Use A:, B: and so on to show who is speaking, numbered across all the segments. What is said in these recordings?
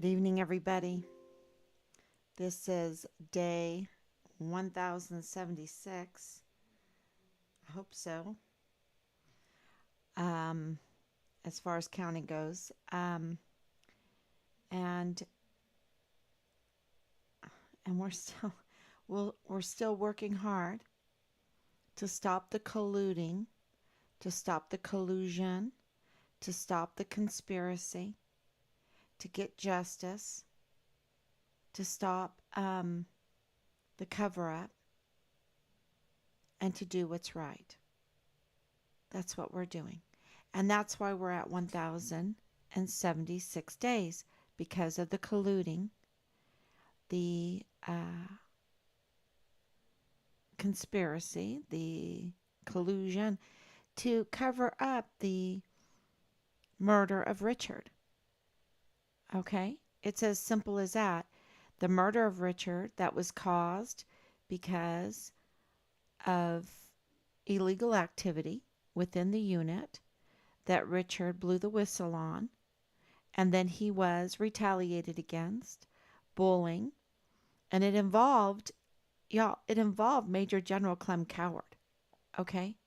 A: Good evening, everybody. This is day 1076. I hope so. Um, as far as counting goes. And and we're still we're still working hard to stop the colluding, to stop the collusion, to stop the conspiracy, to get justice, to stop the cover up, and to do what's right. That's what we're doing. And that's why we're at 1,076 days, because of the colluding, the conspiracy, the collusion to cover up the murder of Richard. Okay? It's as simple as that. The murder of Richard that was caused because of illegal activity within the unit that Richard blew the whistle on, and then he was retaliated against, bullying, and it involved Major General Clem Coward. Okay?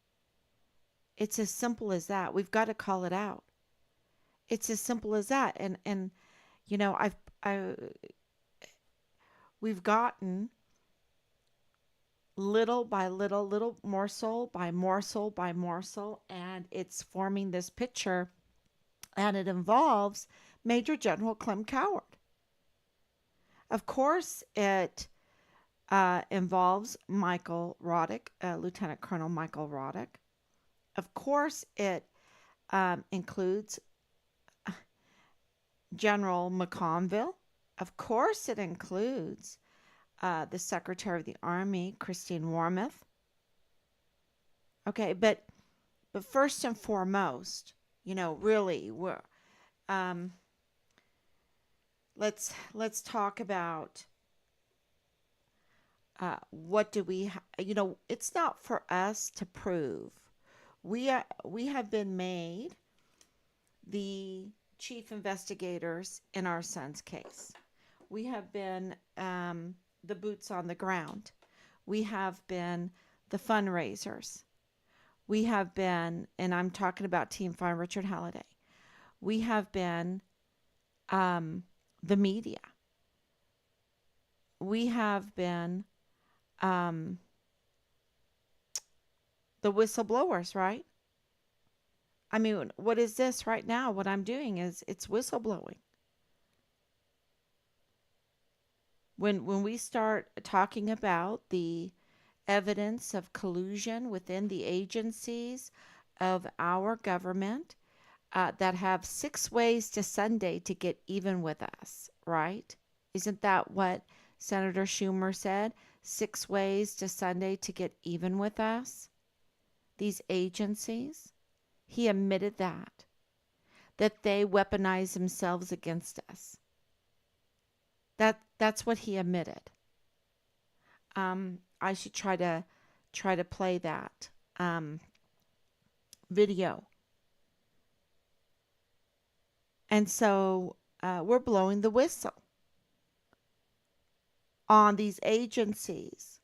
A: It's as simple as that. We've got to call it out. It's as simple as that. And you know, I we've gotten little by little, little morsel by morsel by morsel, and it's forming this picture, and it involves Major General Clem Coward. Of course, it involves Michael Roddick, Lieutenant Colonel Michael Roddick. Of course, it includes General McConville. Of course, it includes the Secretary of the Army, Christine Wormuth. Okay, but first and foremost, really, um, let's talk about what do we, it's not for us to prove. We have been made the chief investigators in our son's case. We have been the boots on the ground. We have been the fundraisers. We have been, and I'm talking about Team Fine Richard Halliday. We have been the media. We have been the whistleblowers, right? I mean, what is this right now? What I'm doing is it's whistleblowing. When we start talking about the evidence of collusion within the agencies of our government that have 6 ways to Sunday to get even with us, right? Isn't that what Senator Schumer said? 6 ways to Sunday to get even with us? These agencies, he admitted that they weaponize themselves against us. That's what he admitted. I should try to play that video. And so we're blowing the whistle on these agencies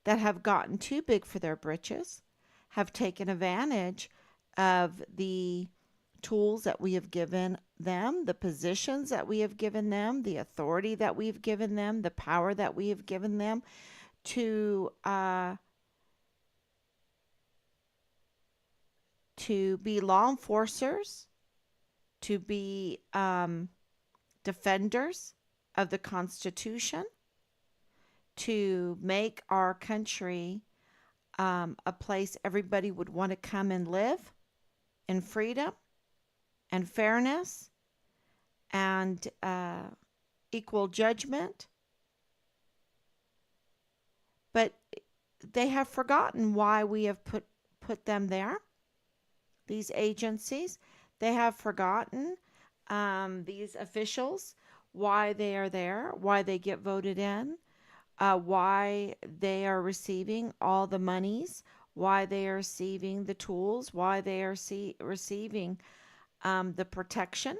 A: that have gotten too big for their britches, have taken advantage of the tools that we have given them, the positions that we have given them, the authority that we've given them, the power that we have given them to be law enforcers, to be defenders of the Constitution, to make our country a place everybody would want to come and live in freedom and fairness and equal judgment. But they have forgotten why we have put them there, these agencies. They have forgotten these officials, why they are there, why they get voted in, why they are receiving all the monies, why they are receiving the tools, why they are receiving the protection.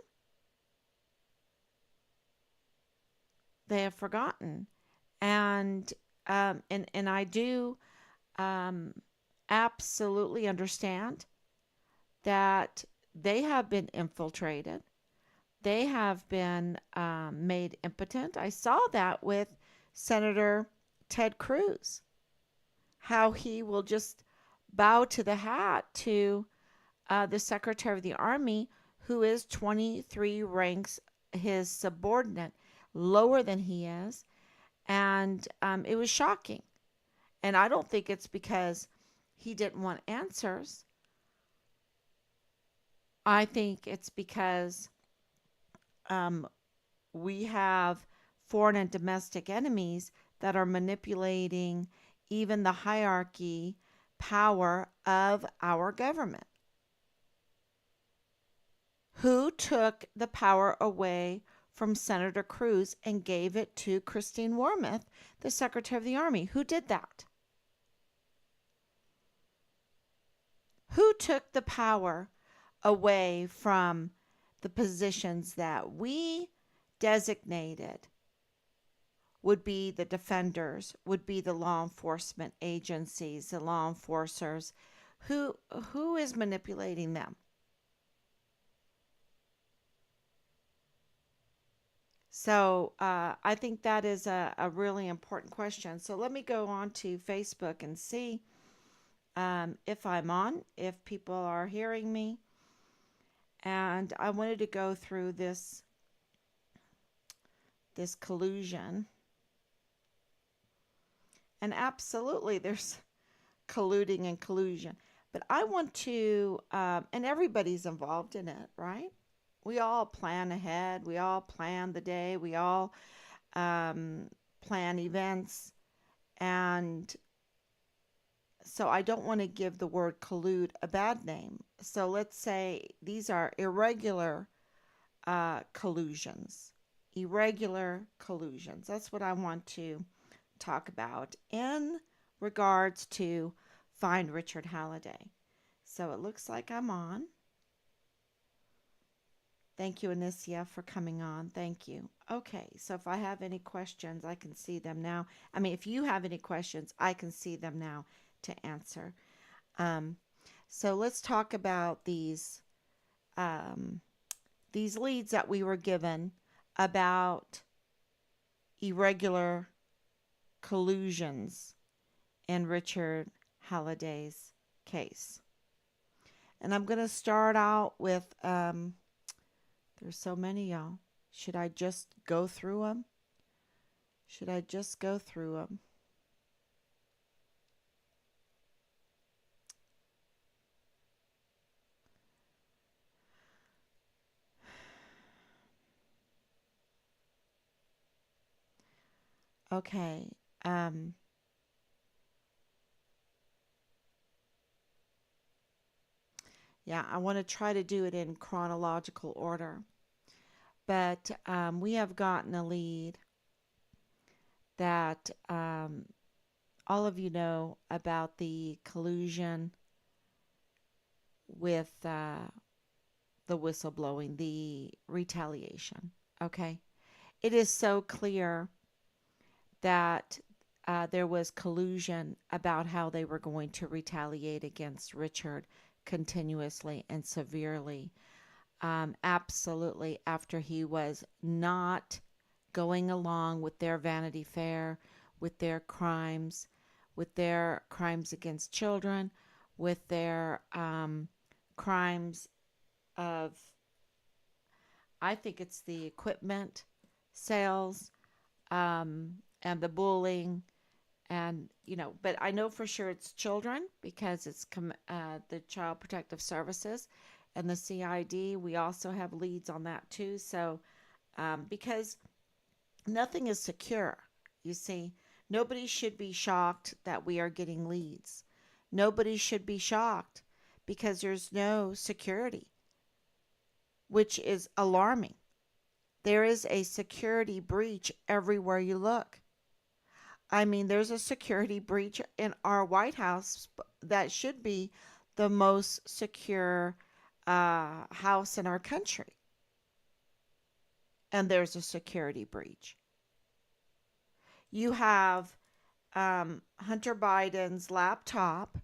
A: They have forgotten. And I do um, absolutely understand that they have been infiltrated. They have been made impotent. I saw that with Senator Ted Cruz, how he will just bow to the hat to the Secretary of the Army, who is 23 ranks his subordinate, lower than he is. And it was shocking. And I don't think it's because he didn't want answers. I think it's because um, we have foreign and domestic enemies that are manipulating even the hierarchy power of our government. Who took the power away from Senator Cruz and gave it to Christine Wormuth, the Secretary of the Army? Who did that? Who took the power away from the positions that we designated would be the defenders, would be the law enforcement agencies, the law enforcers? Who is manipulating them? So I think that is a really important question. So let me go on to Facebook and see if I'm on, if people are hearing me. And I wanted to go through this collusion. And absolutely, there's colluding and collusion. But I want to, and everybody's involved in it, right? We all plan ahead. We all plan the day. We all um, plan events. And so I don't want to give the word collude a bad name. So let's say these are irregular collusions. Irregular collusions. That's what I want to talk about in regards to Find Richard Halliday. So it looks like I'm on. Thank you, Anicia, for coming on. Thank you. Okay, so if I have any questions, I can see them now. I mean, if you have any questions, I can see them now to answer. Um, so let's talk about these leads that we were given about irregular collusions in Richard Halliday's case. And I'm going to start out with, there's so many, y'all. Should I just go through them? Should I just go through them? Okay. Yeah, I want to try to do it in chronological order. But we have gotten a lead that all of you know about the collusion with the whistleblowing, the retaliation. Okay. It is so clear that there was collusion about how they were going to retaliate against Richard continuously and severely. Absolutely, after he was not going along with their Vanity Fair, with their crimes against children, with their crimes of, I think it's the equipment sales and the bullying. And, but I know for sure it's children because it's the Child Protective Services and the CID. We also have leads on that too. So, because nothing is secure, you see, nobody should be shocked that we are getting leads. Nobody should be shocked because there's no security, which is alarming. There is a security breach everywhere you look. I mean, there's a security breach in our White House that should be the most secure house in our country. And there's a security breach. You have Hunter Biden's laptop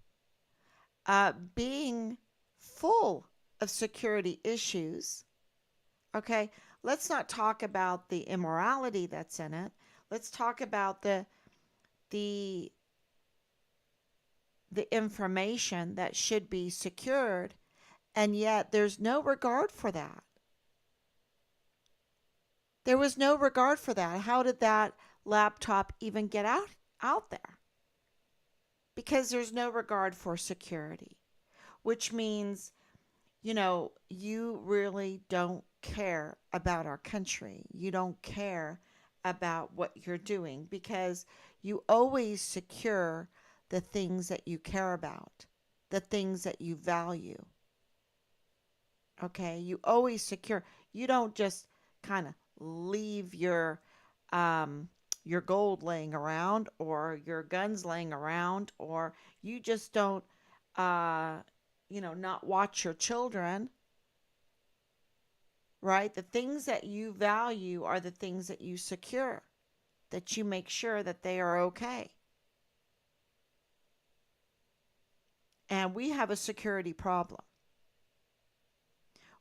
A: being full of security issues. Okay, let's not talk about the immorality that's in it. Let's talk about the the information that should be secured, and yet there's no regard for that. There was no regard for that. How did that laptop even get out there? Because there's no regard for security, which means, you really don't care about our country. You don't care about what you're doing because you always secure the things that you care about, the things that you value. Okay? You always secure. You don't just kind of leave your gold laying around or your guns laying around, or you just don't uh not watch your children, right? The things that you value are the things that you secure, that you make sure that they are okay. And we have a security problem.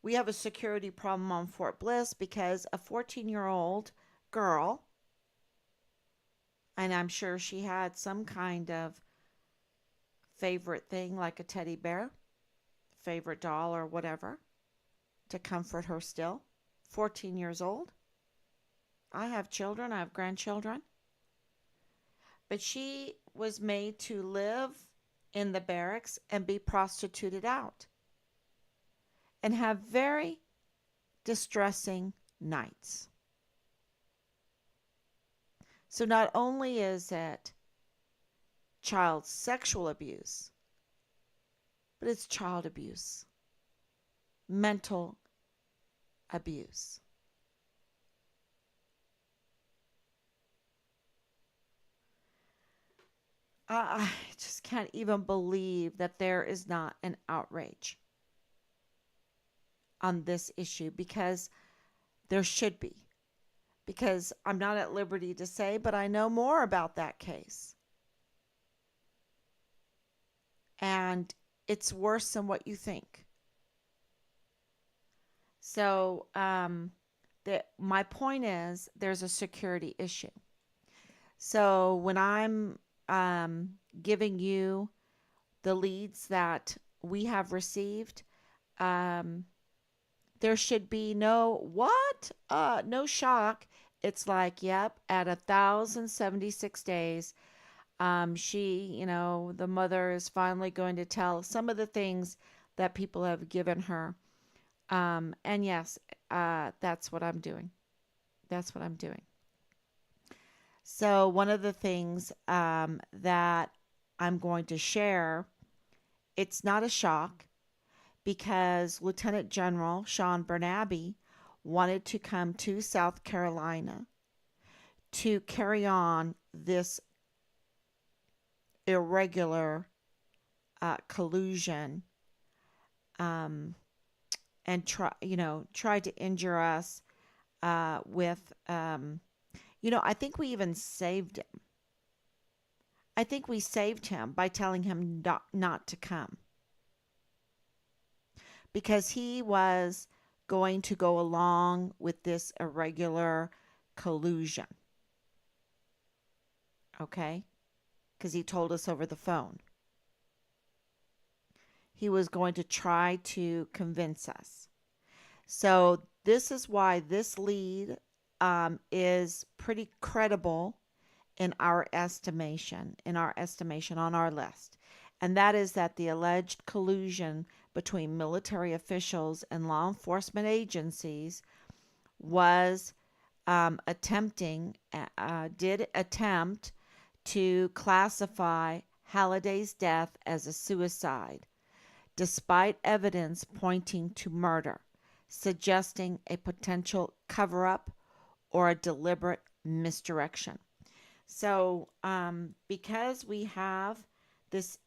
A: We have a security problem on Fort Bliss because a 14-year-old girl, and I'm sure she had some kind of favorite thing like a teddy bear, favorite doll, or whatever to comfort her still. 14 years old. I have children, I have grandchildren. But she was made to live in the barracks and be prostituted out and have very distressing nights. So not only is it child sexual abuse, but it's child abuse, mental abuse. I just can't even believe that there is not an outrage on this issue, because there should be. Because I'm not at liberty to say, but I know more about that case. And it's worse than what you think. So, my point is there's a security issue. So, when I'm giving you the leads that we have received, um, there should be no shock. It's like, yep, at 1,076 days, the mother is finally going to tell some of the things that people have given her. And yes, that's what I'm doing. That's what I'm doing. So, one of the things that I'm going to share, it's not a shock because Lieutenant General Sean Bernabe wanted to come to South Carolina to carry on this irregular collusion, and tried to injure us with, I think we even saved him. I think we saved him by telling him not to come, because he was going to go along with this irregular collusion. Okay? Because he told us over the phone. He was going to try to convince us. So, this is why this lead is pretty credible in our estimation, on our list. And that is that the alleged collusion between military officials and law enforcement agencies was did attempt to classify Halliday's death as a suicide, despite evidence pointing to murder, suggesting a potential cover-up or a deliberate misdirection. So, because we have this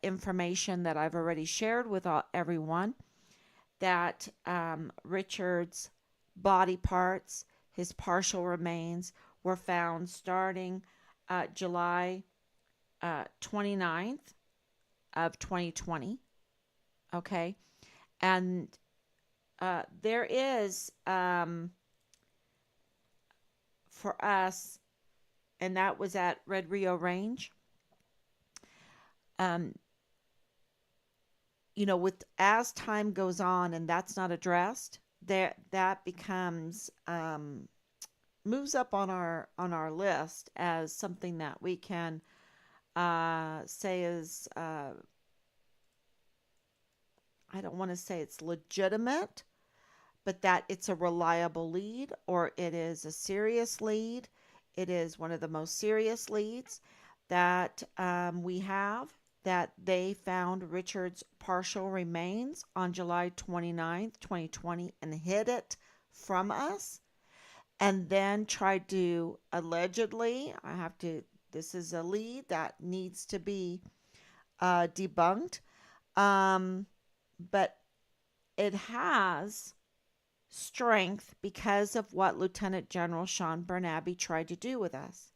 A: information that I've already shared with everyone, that Richard's body parts, his partial remains, were found starting July 29th of 2020. Okay. And there is, for us, and that was at Red Rio Range. Um, with as time goes on and that's not addressed, there that becomes moves up on our list as something that we can say is I don't want to say it's legitimate, but that it's a reliable lead or it is a serious lead. It is one of the most serious leads that we have, that they found Richard's partial remains on July 29th, 2020, and hid it from us, and then tried to allegedly, this is a lead that needs to be debunked. But it has strength because of what Lieutenant General Sean Bernabe tried to do with us.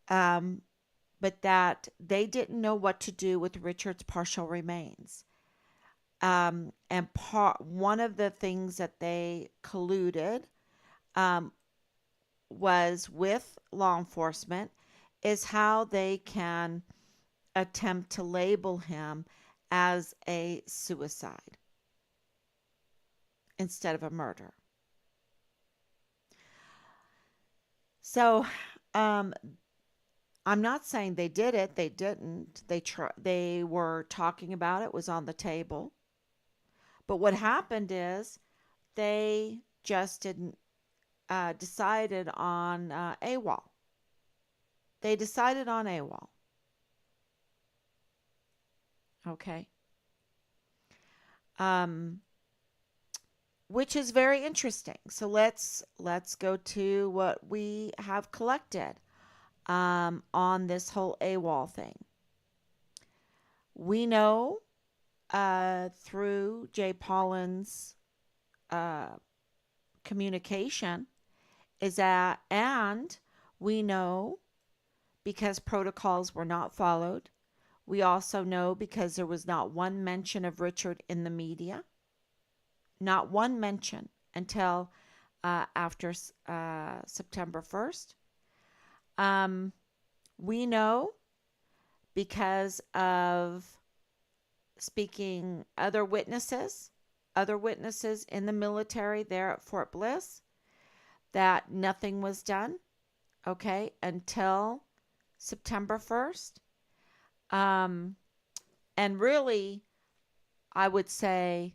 A: Um, but that they didn't know what to do with Richard's partial remains. And one of the things that they colluded um, was with law enforcement is how they can attempt to label him as a suicide instead of a murder. So, um, I'm not saying they did it. They didn't. They were talking about it. It was on the table. But what happened is they just didn't decided on AWOL. They decided on AWOL. Okay. Um, which is very interesting. So let's go to what we have collected on this whole AWOL thing. We know through Jay Pollin's uh, communication is that, and we know because protocols were not followed. We also know because there was not one mention of Richard in the media, not one mention until after September 1st. We know because of speaking other witnesses in the military there at Fort Bliss, that nothing was done, okay, until September 1st. And really, I would say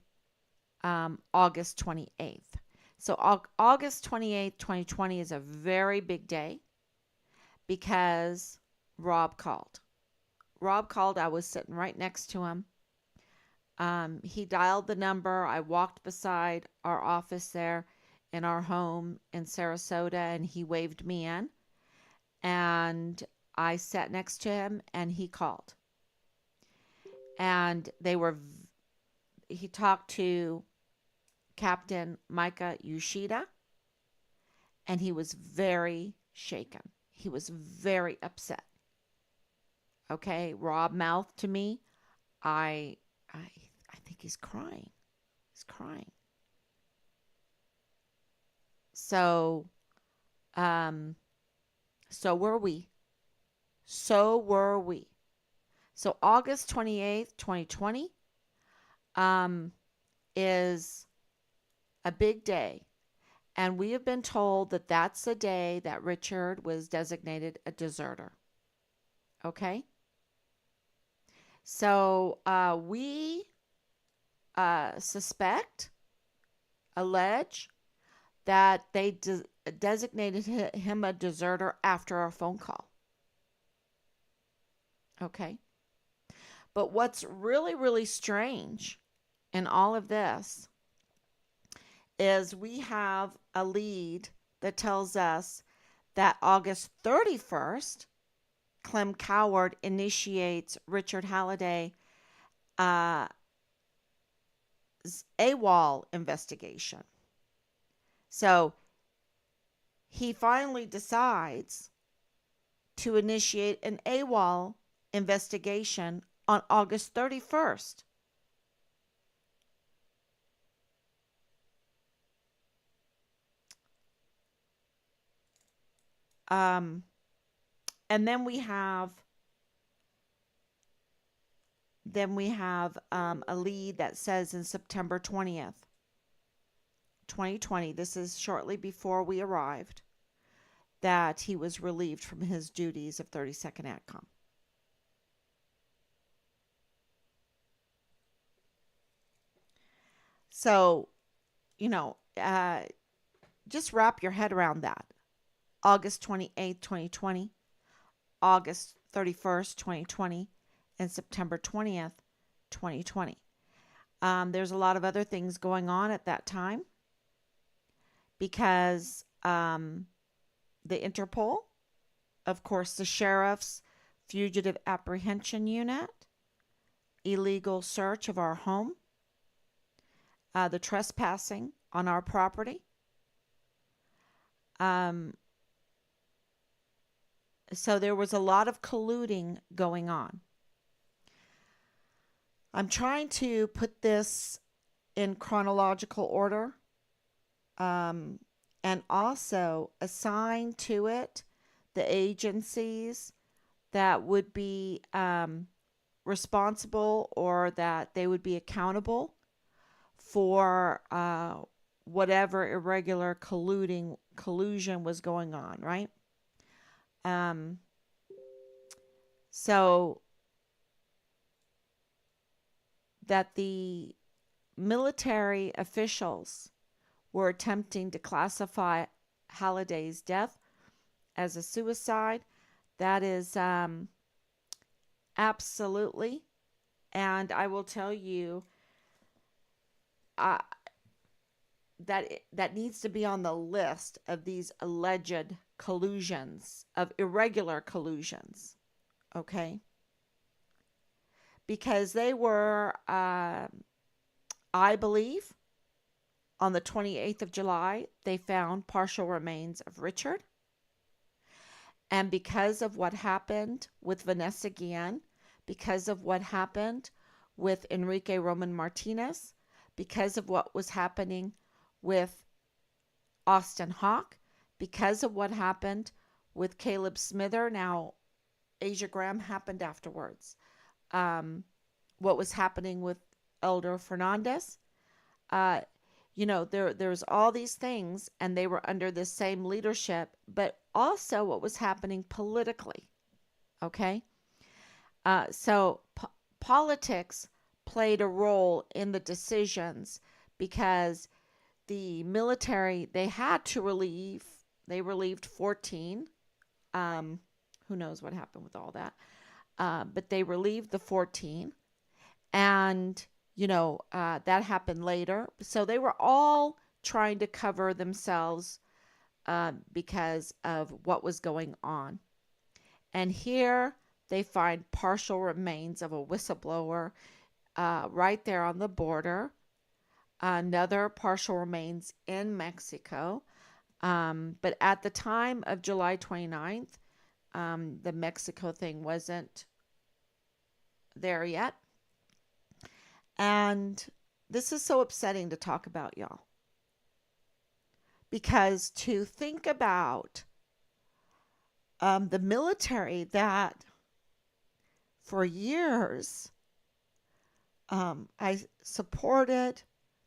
A: August 28th. So August 28th, 2020 is a very big day because Rob called. Rob called. I was sitting right next to him. He dialed the number. I walked beside our office there in our home in Sarasota, and he waved me in. And I sat next to him, and he called. And he talked to Captain Micah Yoshida, and he was very shaken. He was very upset. Okay, Rob mouthed to me, I think he's crying. He's crying. So, um, so were we. So were we. So August 28th, 2020, um, is a big day. And we have been told that that's the day that Richard was designated a deserter. Okay? So we suspect, allege, that they designated him a deserter after our phone call. Okay? But what's really, really strange in all of this is we have a lead that tells us that August 31st, Clem Coward initiates Richard Halliday AWOL investigation. So he finally decides to initiate an AWOL investigation on August 31st. Um, and then we have a lead that says in September 20th, 2020, this is shortly before we arrived, that he was relieved from his duties of 32nd ATCOM. So, just wrap your head around that. August 28th, 2020, August 31st, 2020, and September 20th, 2020. There's a lot of other things going on at that time because the Interpol, of course, the sheriff's fugitive apprehension unit, illegal search of our home, the trespassing on our property. So there was a lot of colluding going on. I'm trying to put this in chronological order, and also assign to it the agencies that would be responsible, or that they would be accountable for whatever irregular collusion was going on, right? So that the military officials were attempting to classify Halliday's death as a suicide, that is absolutely, and I will tell you that needs to be on the list of these alleged collusions, of irregular collusions, okay? Because they were, I believe, on the 28th of July, they found partial remains of Richard. And because of what happened with Vanessa Guillen, because of what happened with Enrique Roman Martinez, because of what was happening with Austin Hawk, because of what happened with Caleb Smither. Now, Asia Graham happened afterwards. What was happening with Elder Fernandez. There's all these things, and they were under the same leadership, but also what was happening politically. Okay? So politics played a role in the decisions, because the military, they relieved 14. Who knows what happened with all that? But they relieved the 14, and that happened later. So they were all trying to cover themselves because of what was going on. And here they find partial remains of a whistleblower right there on the border. Another partial remains in Mexico. But at the time of July 29th, the Mexico thing wasn't there yet. And this is so upsetting to talk about, y'all. Because to think about the military that for years I supported,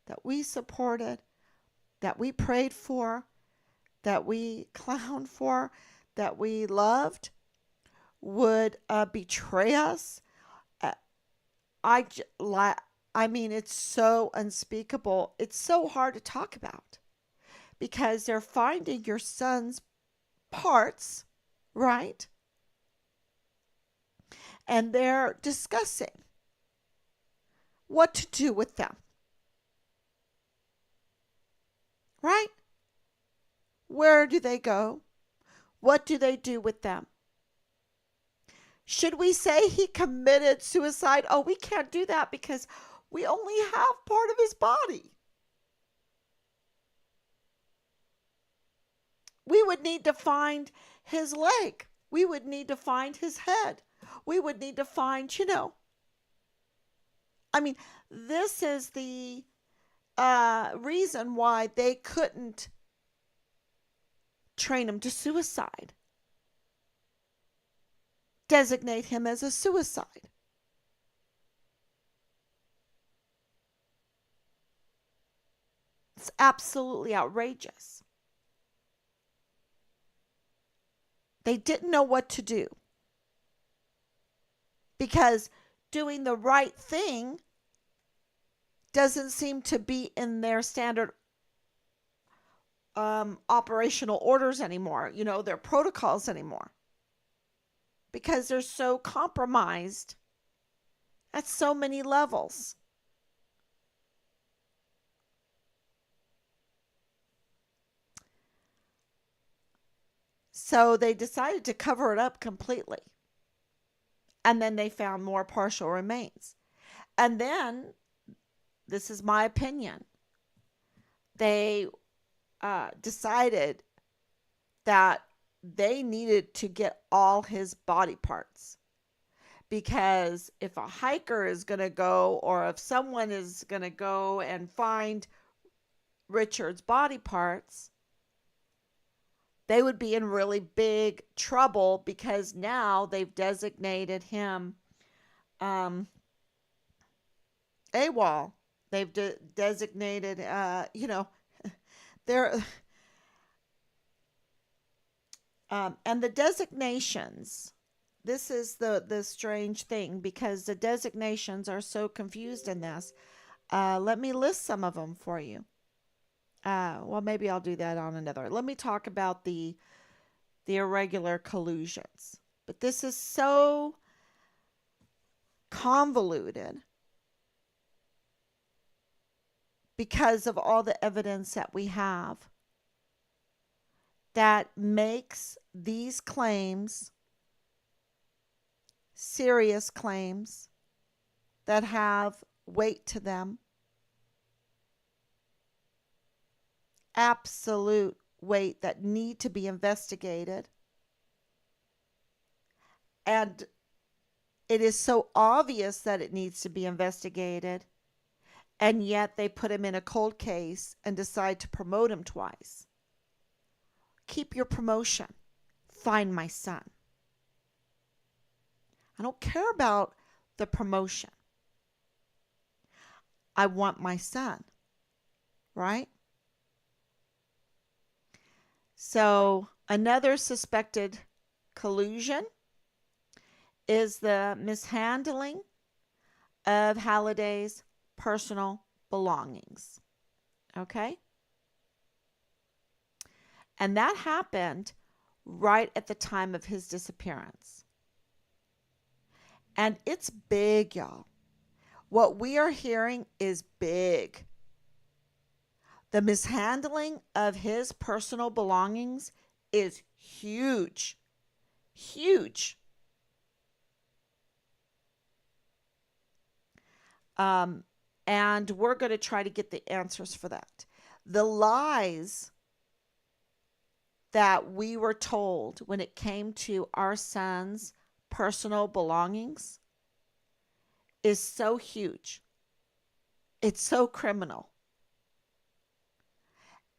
A: that we supported, that we prayed for, that we clowned for, that we loved, would betray us. I mean, it's so unspeakable. It's so hard to talk about, because they're finding your son's parts, right? And they're discussing what to do with them, right? Where do they go? What do they do with them? Should we say he committed suicide? Oh, we can't do that because we only have part of his body. We would need to find his leg. We would need to find his head. We would need to find, I mean, this is the reason why they couldn't train him to suicide, designate him as a suicide. It's absolutely outrageous. They didn't know what to do because doing the right thing doesn't seem to be in their standard operational orders anymore, their protocols anymore, because they're so compromised at so many levels. So they decided to cover it up completely. And then they found more partial remains. And then, this is my opinion, they decided that they needed to get all his body parts. Because if a hiker is going to go, or if someone is going to go and find Richard's body parts, they would be in really big trouble, because now they've designated him AWOL. They've designated, they're, and the designations, this is the strange thing, because the designations are so confused in this. Let me list some of them for you. Well, maybe I'll do that on another. Let me talk about the irregular collusions. But this is so convoluted because of all the evidence that we have that makes these claims serious claims that have weight to them, absolute weight, that need to be investigated. And it is so obvious that it needs to be investigated, and yet they put him in a cold case and decide to promote him twice. Keep your promotion. Find my son. I don't care about the promotion. I want my son, right? So another suspected collusion is the mishandling of Halliday's personal belongings. Okay? And that happened right at the time of his disappearance. And it's big, y'all. What we are hearing is big. The mishandling of his personal belongings is huge. Huge. And we're going to try to get the answers for that. The lies that we were told when it came to our son's personal belongings is so huge. It's so criminal.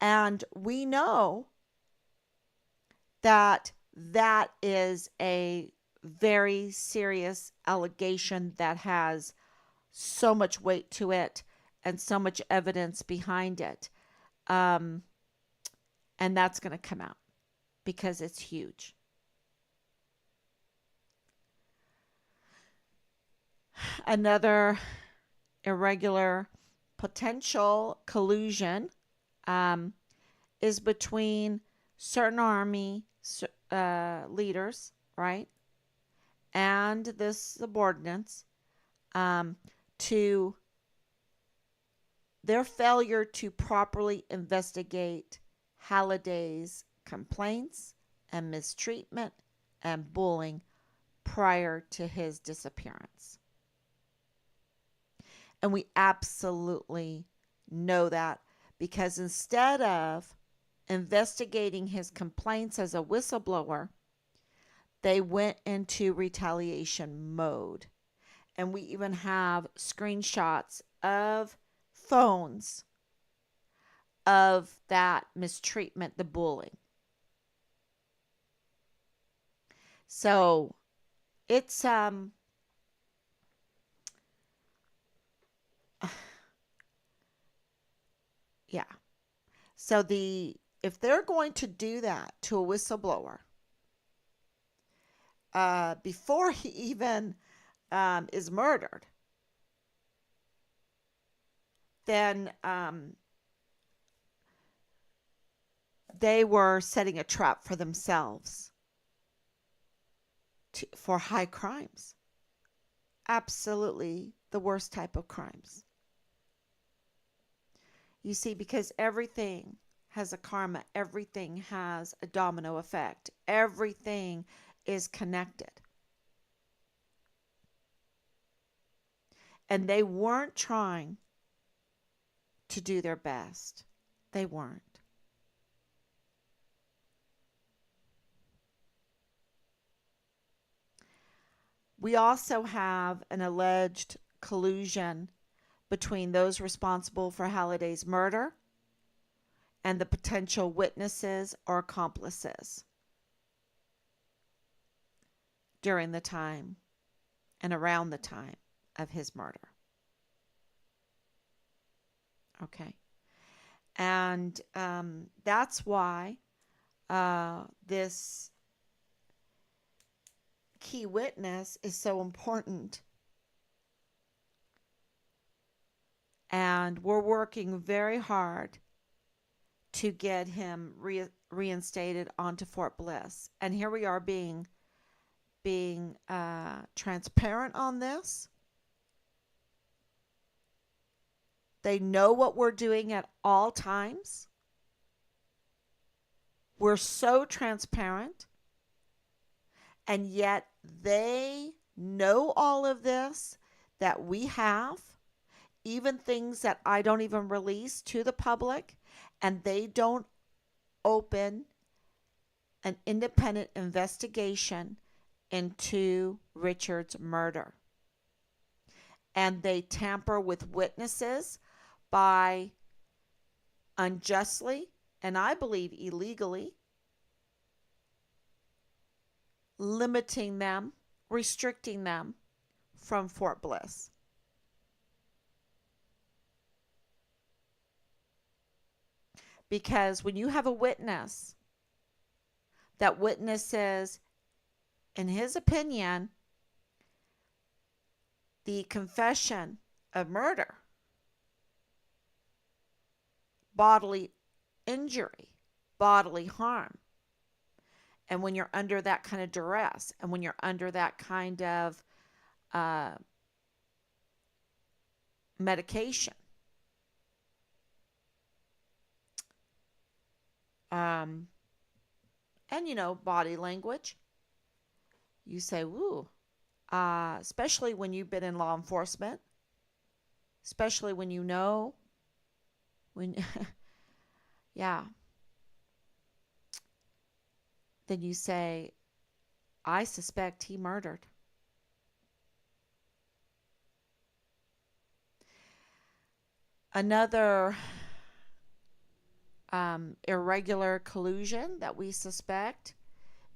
A: And we know that that is a very serious allegation that has so much weight to it and so much evidence behind it. And that's going to come out because it's huge. Another irregular potential collusion is between certain army leaders, right, and the subordinates, to their failure to properly investigate Halliday's complaints and mistreatment and bullying prior to his disappearance. And we absolutely know that, because instead of investigating his complaints as a whistleblower, they went into retaliation mode. And we even have screenshots of phones of that mistreatment, the bullying. So it's yeah. So if they're going to do that to a whistleblower, before he even is murdered, then they were setting a trap for themselves for high crimes. Absolutely the worst type of crimes. You see, because everything has a karma, everything has a domino effect, everything is connected. And they weren't trying to do their best. They weren't. We also have an alleged collusion between those responsible for Halliday's murder and the potential witnesses or accomplices during the time and around the time of his murder. Okay. And that's why this key witness is so important. And we're working very hard to get him reinstated onto Fort Bliss. And here we are being transparent on this. They know what we're doing at all times. We're so transparent. And yet they know all of this that we have, even things that I don't even release to the public, and they don't open an independent investigation into Richard's murder. And they tamper with witnesses by unjustly, and I believe illegally, limiting them, restricting them from Fort Bliss. Because when you have a witness that witnesses, in his opinion, the confession of murder, bodily injury, bodily harm, and when you're under that kind of duress, and when you're under that kind of medication, and body language, you say, woo, especially when you've been in law enforcement, especially when when yeah, then you say, I suspect he murdered. Another irregular collusion that we suspect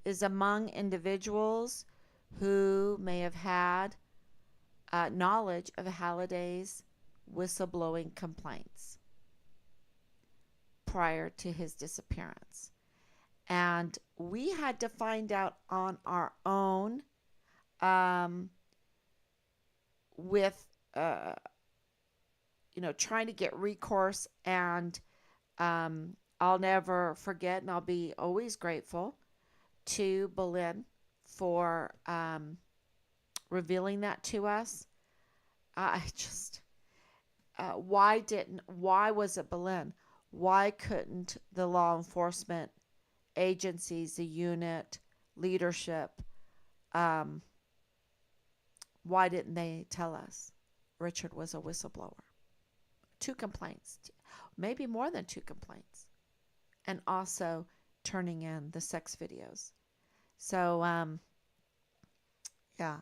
A: is among individuals who may have had knowledge of Halliday's whistleblowing complaints prior to his disappearance. And we had to find out on our own with, trying to get recourse. And I'll never forget, and I'll be always grateful to Boleyn for revealing that to us. I just, why was it Boleyn? Why couldn't the law enforcement agencies, the unit, leadership, why didn't they tell us Richard was a whistleblower? 2 complaints, maybe more than 2 complaints. and also turning in the sex videos. So, yeah.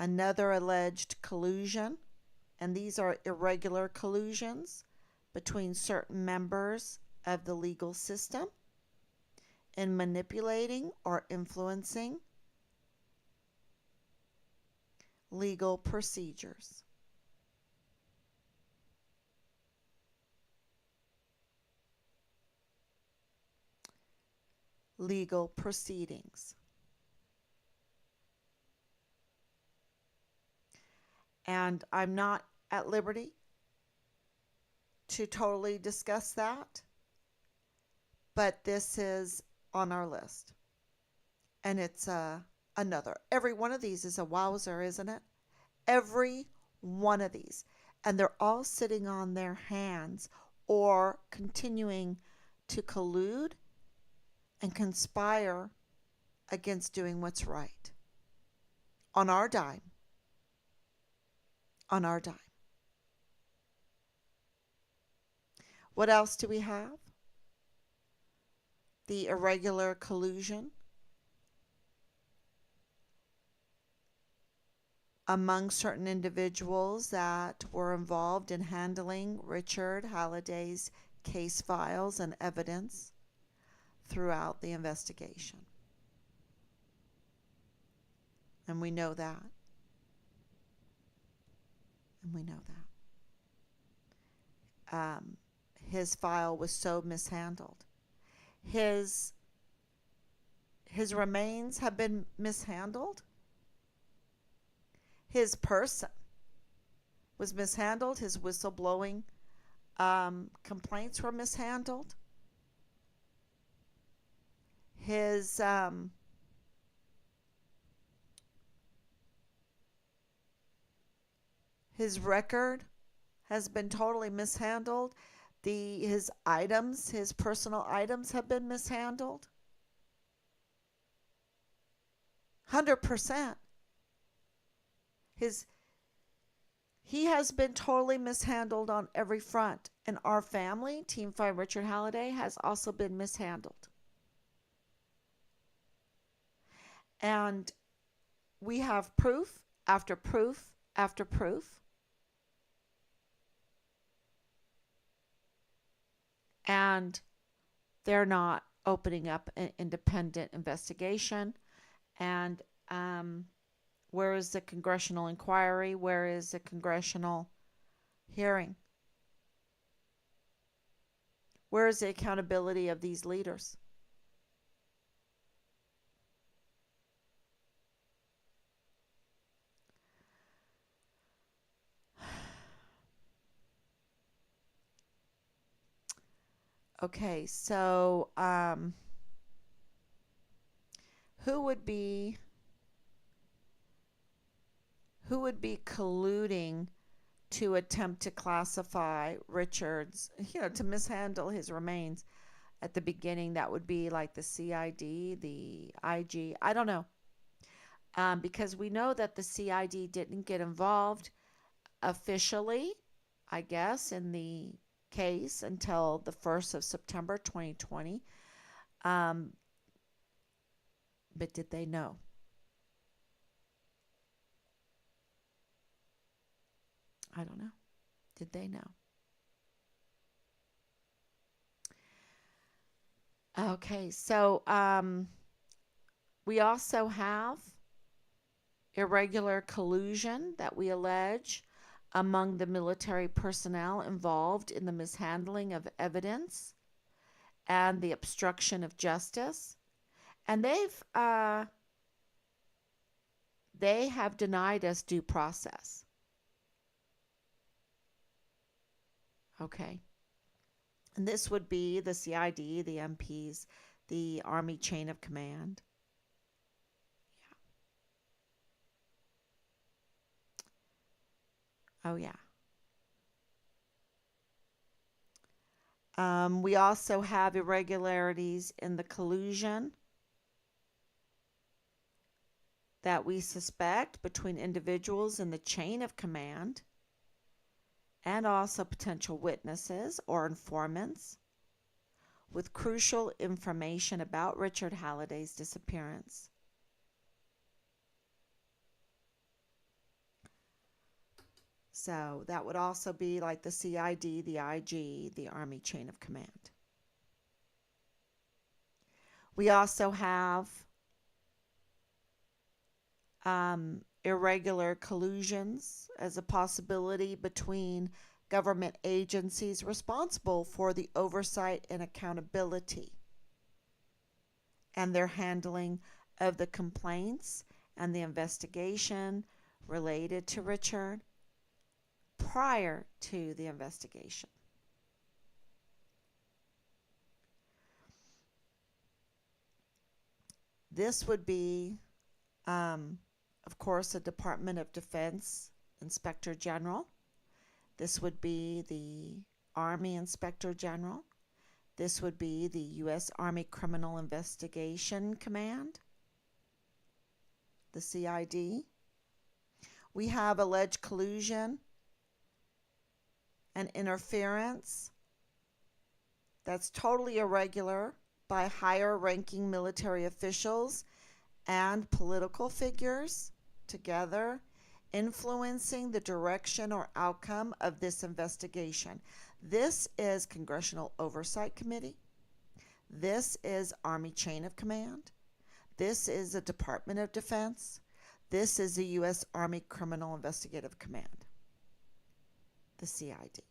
A: Another alleged collusion, and these are irregular collusions between certain members of the legal system in manipulating or influencing legal procedures. Legal proceedings. And I'm not at liberty to totally discuss that, but this is on our list. And it's another. Every one of these is a wowzer, isn't it? Every one of these. And they're all sitting on their hands or continuing to collude and conspire against doing what's right. On our dime. On our dime. What else do we have? The irregular collusion among certain individuals that were involved in handling Richard Halliday's case files and evidence throughout the investigation. And we know that. And we know that. His file was so mishandled. His remains have been mishandled. His person was mishandled. His whistleblowing complaints were mishandled. His record has been totally mishandled. His items, his personal items have been mishandled. 100%. He has been totally mishandled on every front. And our family, Team 5 Richard Halliday, has also been mishandled. And we have proof after proof after proof. And they're not opening up an independent investigation. And where is the congressional inquiry? Where is the congressional hearing? Where is the accountability of these leaders? Okay, so who would be colluding to attempt to classify Richard's, to mishandle his remains at the beginning? That would be like the CID, the IG. I don't know. Because we know that the CID didn't get involved officially, I guess, in the case until the 1st of September 2020. But did they know? I don't know. Did they know? Okay, so we also have irregular collusion that we allege among the military personnel involved in the mishandling of evidence and the obstruction of justice. And they have denied us due process. Okay. And this would be the CID, the MPs, the Army chain of command. Yeah. Oh, yeah. We also have irregularities in the collusion that we suspect between individuals in the chain of command and also potential witnesses or informants with crucial information about Richard Halliday's disappearance. So that would also be like the CID, the IG, the Army chain of command. We also have irregular collusions as a possibility between government agencies responsible for the oversight and accountability and their handling of the complaints and the investigation related to Richard prior to the investigation. This would be, of course, a Department of Defense Inspector General. This would be the Army Inspector General. This would be the U.S. Army Criminal Investigation Command, the CID. We have alleged collusion and interference that's totally irregular by higher ranking military officials and political figures together, influencing the direction or outcome of this investigation. This is Congressional Oversight Committee. This is Army Chain of Command. This is the Department of Defense. This is the U.S. Army Criminal Investigative Command, the CID,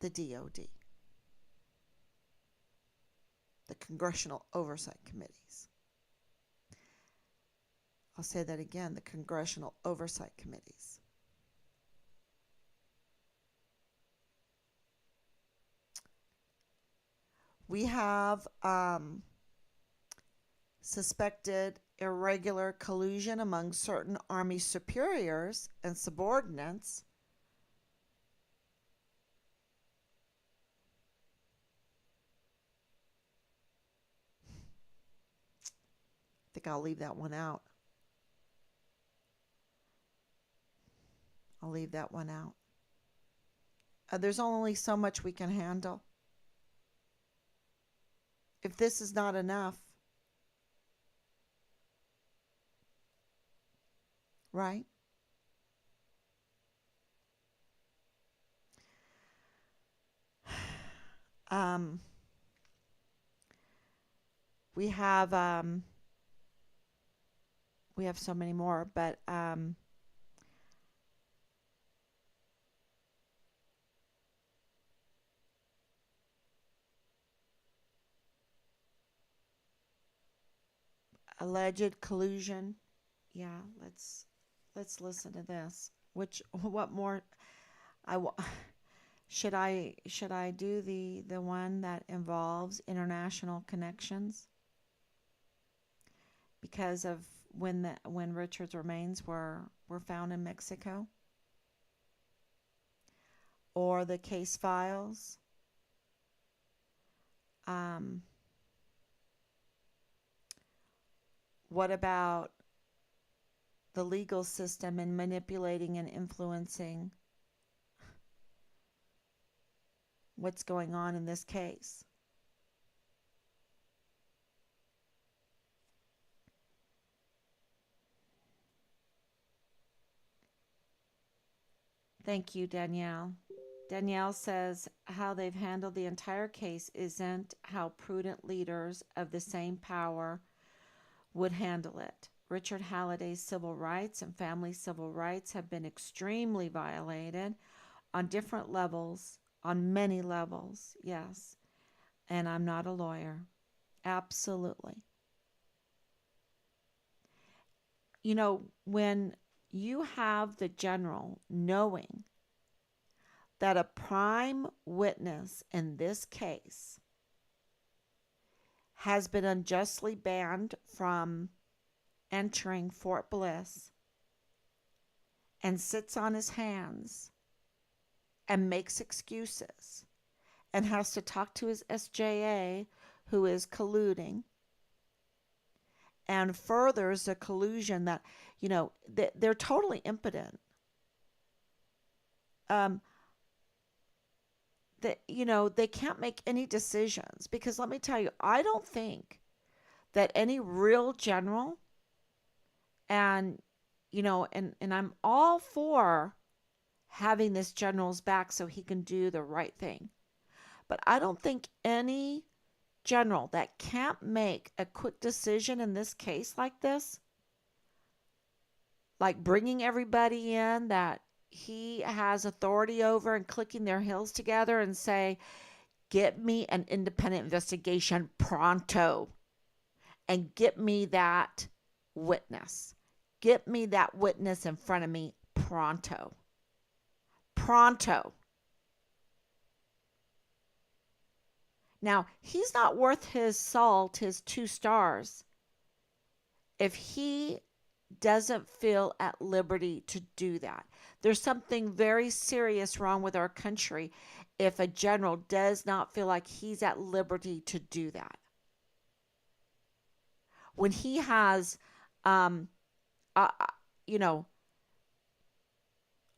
A: the DOD, the Congressional Oversight Committees. I'll say that again, the Congressional Oversight Committees. We have suspected irregular collusion among certain Army superiors and subordinates. I think I'll leave that one out. I'll leave that one out. There's only so much we can handle. If this is not enough, right? We have so many more, but alleged collusion. Yeah, let's listen to this. What more? Should I do the one that involves international connections? Because of when Richard's remains were found in Mexico, or the case files. What about the legal system and manipulating and influencing what's going on in this case? Thank you, Danielle. Danielle says how they've handled the entire case isn't how prudent leaders of the same power would handle it. Richard Halliday's civil rights and family civil rights have been extremely violated on different levels, on many levels, yes. And I'm not a lawyer. Absolutely. You know, when you have the general knowing that a prime witness in this case has been unjustly banned from entering Fort Bliss and sits on his hands and makes excuses and has to talk to his SJA who is colluding and furthers the collusion that, they're totally impotent. Um, they can't make any decisions because let me tell you, I don't think that any real general and, and I'm all for having this general's back so he can do the right thing. But I don't think any general that can't make a quick decision in this case like this, like bringing everybody in that he has authority over and clicking their heels together and say, get me an independent investigation pronto and get me that witness. Get me that witness in front of me pronto. Pronto. Now, he's not worth his salt, his 2 stars, if he doesn't feel at liberty to do that. There's something very serious wrong with our country if a general does not feel like he's at liberty to do that. When he has, um, uh, you know,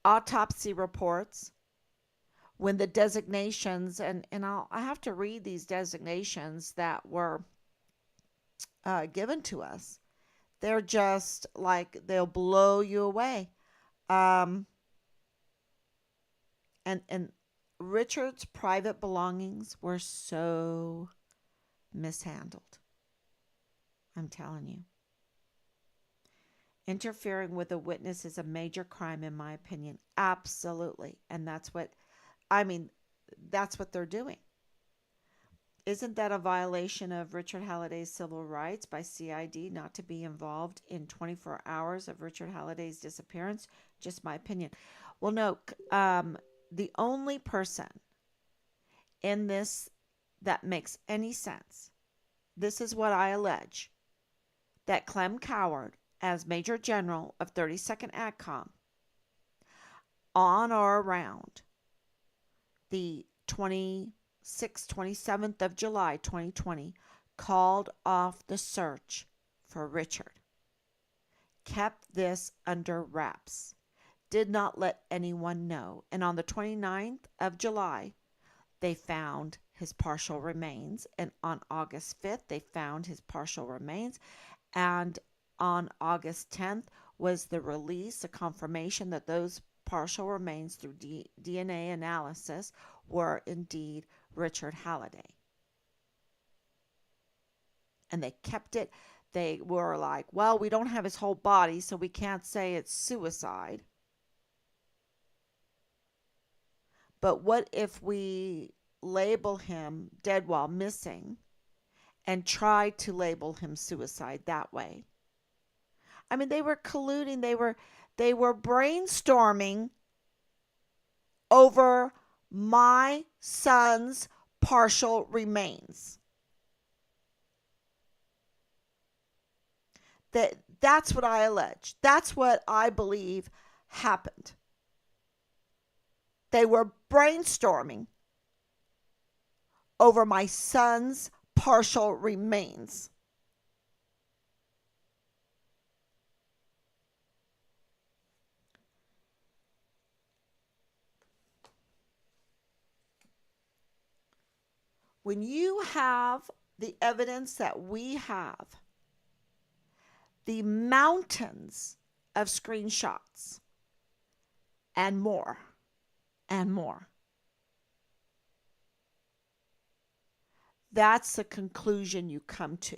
A: autopsy reports, when the designations, and I have to read these designations that were given to us. They're just like, they'll blow you away. Um, and Richard's private belongings were so mishandled. I'm telling you. Interfering with a witness is a major crime, in my opinion. Absolutely. And that's what they're doing. Isn't that a violation of Richard Halliday's civil rights by CID not to be involved in 24 hours of Richard Halliday's disappearance? Just my opinion. Well, no, the only person in this that makes any sense, this is what I allege, that Clem Coward, as Major General of 32nd AgCom, on or around the 26th, 27th of July, 2020, called off the search for Richard, kept this under wraps, did not let anyone know, and on the 29th of July, they found his partial remains, and on August 5th, they found his partial remains, and on August 10th was the release, a confirmation that those partial remains through DNA analysis were indeed Richard Halliday. And they kept it. They were like, well, we don't have his whole body, so we can't say it's suicide. But what if we label him dead while missing and try to label him suicide that way? I mean, they were colluding. They were brainstorming over my son's partial remains. That's what I allege. That's what I believe happened. They were brainstorming over my son's partial remains. When you have the evidence that we have, the mountains of screenshots and more, that's the conclusion you come to.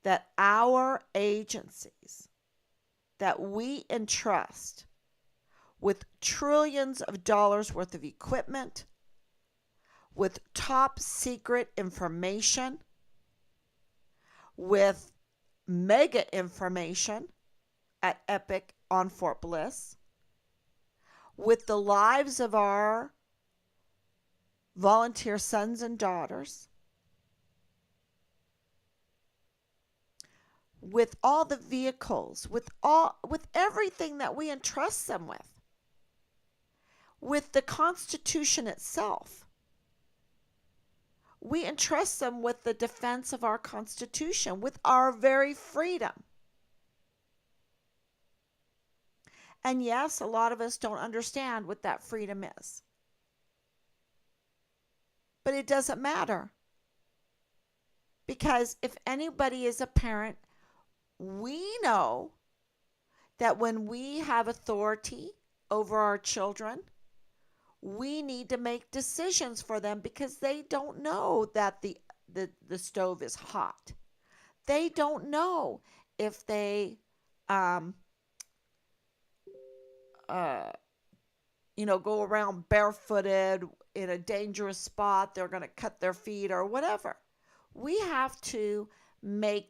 A: That our agencies that we entrust with trillions of dollars worth of equipment, with top secret information, with mega information at Epic on Fort Bliss, with the lives of our volunteer sons and daughters, with all the vehicles, with everything that we entrust them with the Constitution itself, We entrust them with the defense of our Constitution, with our very freedom. And yes, a lot of us don't understand what that freedom is. But it doesn't matter, because if anybody is a parent, we know that when we have authority over our children, we need to make decisions for them, because they don't know that the stove is hot. They don't know if they um, uh, go around barefooted in a dangerous spot, they're going to cut their feet or whatever. We have to make